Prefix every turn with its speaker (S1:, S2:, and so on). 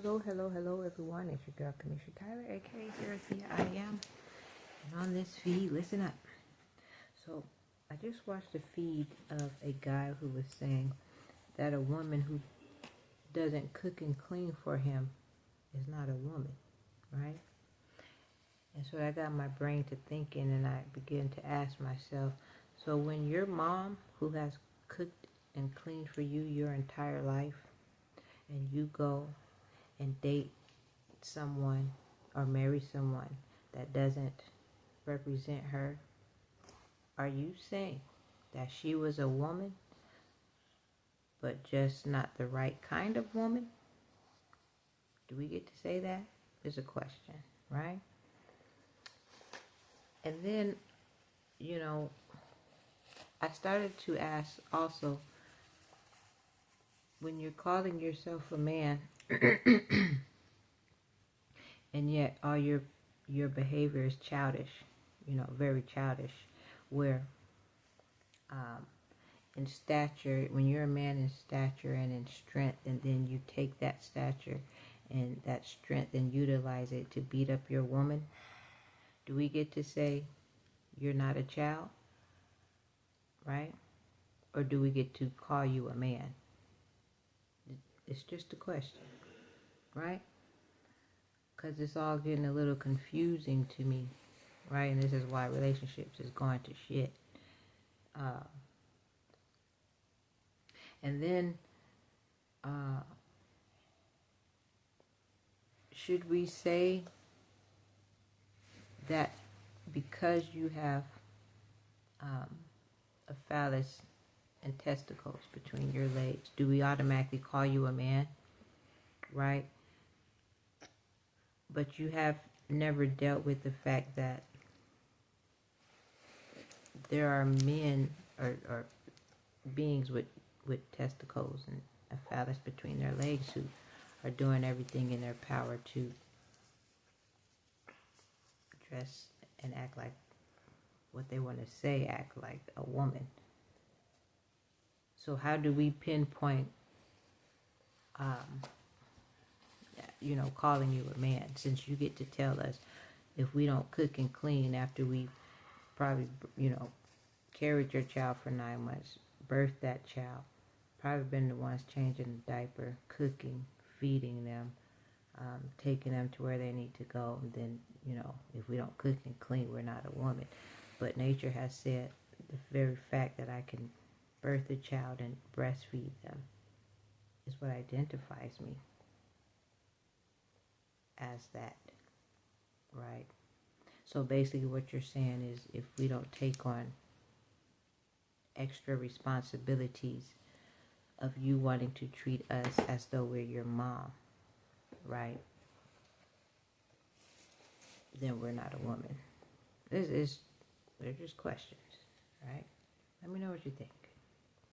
S1: Hello, hello, hello, everyone. It's your girl, Kanisha Tyler, aka Sarah I Am. And on this feed, listen up. So, I just watched a feed of a guy who was saying that a woman who doesn't cook and clean for him is not a woman, right? And so I got my brain to thinking, and I began to ask myself, so when your mom, who has cooked and cleaned for you your entire life, and you go and date someone or marry someone that doesn't represent her, are you saying that she was a woman but just not the right kind of woman? Do we get to say that? Is a question, right? And then, I started to ask also, when you're calling yourself a man and yet all your behavior is childish, very childish, where in stature, when you're a man in stature and in strength, and then you take that stature and that strength and utilize it to beat up your woman, do we get to say you're not a child, right? Or do we get to call you a man? It's just a question, right? Because it's all getting a little confusing to me, right? And this is why relationships is going to shit. And then, should we say that because you have a phallus and testicles between your legs, do we automatically call you a man, right? But you have never dealt with the fact that there are men or beings with testicles and a phallus between their legs who are doing everything in their power to dress and act like what they want to say, act like a woman. So how do we pinpoint, calling you a man, since you get to tell us if we don't cook and clean after we probably, carried your child for 9 months, birthed that child, probably been the ones changing the diaper, cooking, feeding them, taking them to where they need to go, and then, if we don't cook and clean, we're not a woman. But nature has said the very fact that I can birth a child and breastfeed them is what identifies me as that, right? So basically what you're saying is, if we don't take on extra responsibilities of you wanting to treat us as though we're your mom, right, then we're not a woman. They're just questions, right? Let me know what you think.